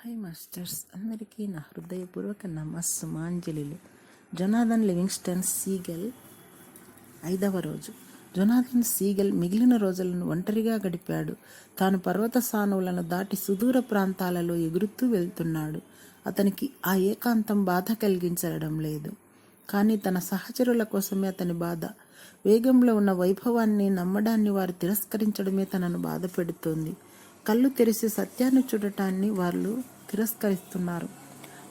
High masters, అందరికీ నా హృదయపూర్వక నమస్సుమాంజలిలు. జొనాథన్ లివింగ్స్టన్ సీగల్ 5వ రోజు. జొనాథన్ సీగల్ మిగిలిన రోజులను ఒంటరిగా గడిపాడు. తాను పర్వత సానువులను దాటి సుదూర ప్రాంతాలలో ఎగురుతూ వెళ్తున్నాడు. అతనికి ఆ ఏకాంతం బాధ కలిగించడం లేదు, కానీ తన సహచరుల కోసమే అతని బాధ. వేగంలో ఉన్న వైభవాన్ని నమ్మడాన్ని వారు తిరస్కరించడమే తనను బాధ పెడుతోంది. కళ్ళు తెరిసి సత్యాన్ని చూడటాన్ని వాళ్ళు తిరస్కరిస్తున్నారు.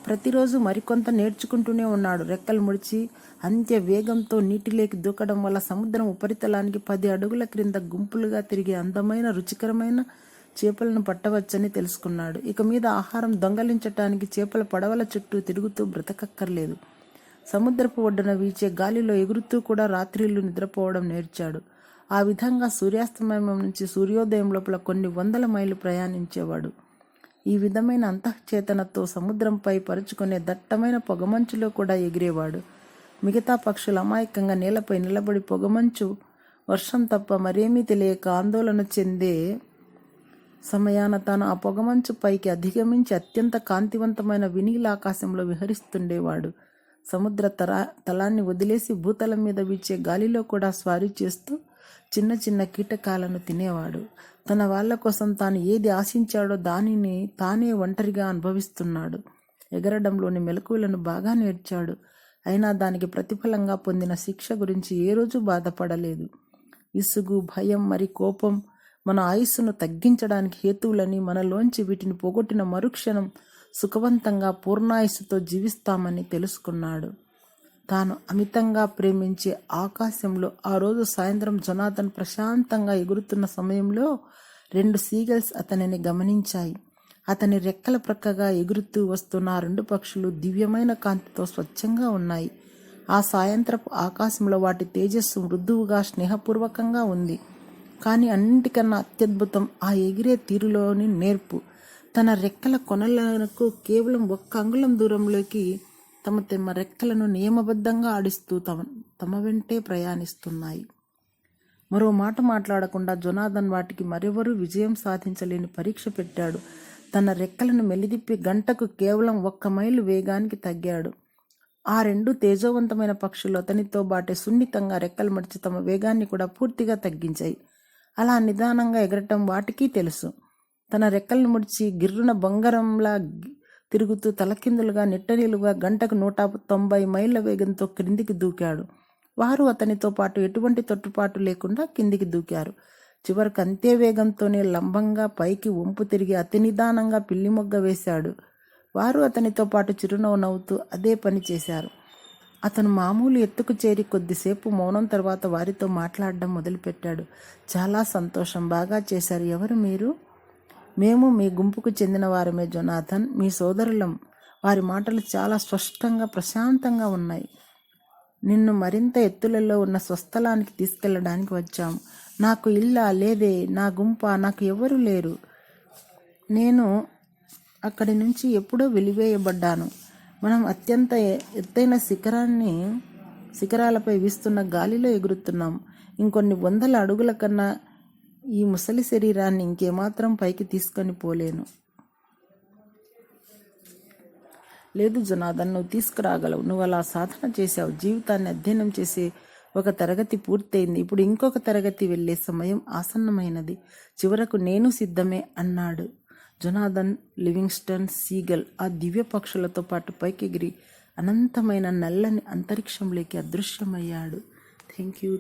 ప్రతిరోజు మరికొంత నేర్చుకుంటూనే ఉన్నాడు. రెక్కలు ముడిచి అంత్య వేగంతో నీటిలోకి దూకడం వల్ల సముద్రం ఉపరితలానికి 10 అడుగుల క్రింద గుంపులుగా తిరిగే అందమైన రుచికరమైన చేపలను పట్టవచ్చని తెలుసుకున్నాడు. ఇక మీద ఆహారం దొంగలించటానికి చేపల పడవల చుట్టూ తిరుగుతూ బ్రతకక్కర్లేదు. సముద్రపు ఒడ్డున వీచే గాలిలో ఎగురుతూ కూడా రాత్రిళ్ళు నిద్రపోవడం నేర్చాడు. ఆ విధంగా సూర్యాస్తమయం నుంచి సూర్యోదయం లోపల కొన్ని 100 మైళ్ళు ప్రయాణించేవాడు. ఈ విధమైన అంతఃచేతనతో సముద్రంపై పరుచుకునే దట్టమైన పొగమంచులో కూడా ఎగిరేవాడు. మిగతా పక్షులు అమాయకంగా నేలపై నిలబడి పొగమంచు వర్షం తప్ప మరేమీ తెలియక ఆందోళన చెందే సమయాన తాను ఆ పొగమంచు పైకి అధిగమించి అత్యంత కాంతివంతమైన వినీల ఆకాశంలో విహరిస్తుండేవాడు. సముద్ర తలాన్ని వదిలేసి భూతలం మీద వీచే గాలిలో కూడా స్వారీ చేస్తూ చిన్న చిన్న కీటకాలను తినేవాడు. తన వాళ్ళ కోసం తాను ఏది ఆశించాడో దానిని తానే ఒంటరిగా అనుభవిస్తున్నాడు. ఎగరడంలోని మెలకువలను బాగా నేర్చాడు. అయినా దానికి ప్రతిఫలంగా పొందిన శిక్ష గురించి ఏ రోజు బాధపడలేదు. ఇసుగు, భయం, మరి కోపం మన ఆయుస్సును తగ్గించడానికి హేతువులని, మనలోంచి వీటిని పోగొట్టిన మరుక్షణం సుఖవంతంగా పూర్ణాయుస్సుతో జీవిస్తామని తెలుసుకున్నాడు. తాను అమితంగా ప్రేమించే ఆకాశంలో ఆ రోజు సాయంత్రం జొనాథన్ ప్రశాంతంగా ఎగురుతున్న సమయంలో 2 సీగల్స్ అతనిని గమనించాయి. అతని రెక్కల ప్రక్కగా ఎగురుతూ వస్తున్న ఆ 2 పక్షులు దివ్యమైన కాంతితో స్వచ్ఛంగా ఉన్నాయి. ఆ సాయంత్రపు ఆకాశంలో వాటి తేజస్సు మృదువుగా స్నేహపూర్వకంగా ఉంది. కానీ అన్నింటికన్నా అత్యద్భుతం ఆ ఎగిరే తీరులోని నేర్పు. తన రెక్కల కొనలకు కేవలం 1 అంగుళం దూరంలోకి తమ రెక్కలను నియమబద్ధంగా ఆడిస్తూ తమ వెంటే ప్రయాణిస్తున్నాయి. మరో మాట మాట్లాడకుండా జొనాథన్ వాటికి మరెవరూ విజయం సాధించలేని పరీక్ష పెట్టాడు. తన రెక్కలను మెలిదిప్పి గంటకు కేవలం 1 మైలు వేగానికి తగ్గాడు. ఆ 2 తేజోవంతమైన పక్షులు అతనితో బాటే సున్నితంగా రెక్కలు మడిచి తమ వేగాన్ని కూడా పూర్తిగా తగ్గించాయి. అలా నిదానంగా ఎగరటం వాటికి తెలుసు. తన రెక్కలను ముడిచి గిర్రున బొంగరంలా తిరుగుతూ తలకిందులుగా నిట్టనీలుగా గంటకు 190 మైళ్ళ వేగంతో క్రిందికి దూకాడు. వారు అతనితో పాటు ఎటువంటి తొట్టుపాటు లేకుండా కిందికి దూకారు. చివరికి అంతే వేగంతోనే లంబంగా పైకి వంపు తిరిగి అతి నిదానంగా పిల్లి మొగ్గ వేశాడు. వారు అతనితో పాటు చిరునవ్వు నవ్వుతూ అదే పని చేశారు. అతను మామూలు ఎత్తుకు చేరి కొద్దిసేపు మౌనం తర్వాత వారితో మాట్లాడడం మొదలుపెట్టాడు. చాలా సంతోషం, బాగా చేశారు. ఎవరు మీరు? మేము మీ గుంపుకు చెందిన వారమే జొనాథన్, మీ సోదరులం. వారి మాటలు చాలా స్పష్టంగా ప్రశాంతంగా ఉన్నాయి. నిన్ను మరింత ఎత్తులలో ఉన్న స్వస్థలానికి తీసుకెళ్లడానికి వచ్చాము. నాకు ఇల్లా లేదే, నా గుంప, నాకు ఎవరు లేరు. నేను అక్కడి నుంచి ఎప్పుడో వెలివేయబడ్డాను. మనం అత్యంత ఎత్తైన శిఖరాలపై వీస్తున్న గాలిలో ఎగురుతున్నాం. ఇంకొన్ని 100 అడుగుల కన్నా ఈ ముసలి శరీరాన్ని ఇంకేమాత్రం పైకి తీసుకొని పోలేను. లేదు జొనాథన్, నువ్వు తీసుకురాగలవు. నువ్వు అలా సాధన చేశావు. జీవితాన్ని అధ్యయనం చేసే ఒక తరగతి పూర్తయింది. ఇప్పుడు ఇంకొక తరగతి వెళ్ళే సమయం ఆసన్నమైనది. చివరకు నేను సిద్ధమే అన్నాడు జొనాథన్ లివింగ్స్టన్ సీగల్. ఆ దివ్య పక్షులతో పాటు పైకెగిరి అనంతమైన నల్లని అంతరిక్షంలోకి అదృశ్యమయ్యాడు. Thank you.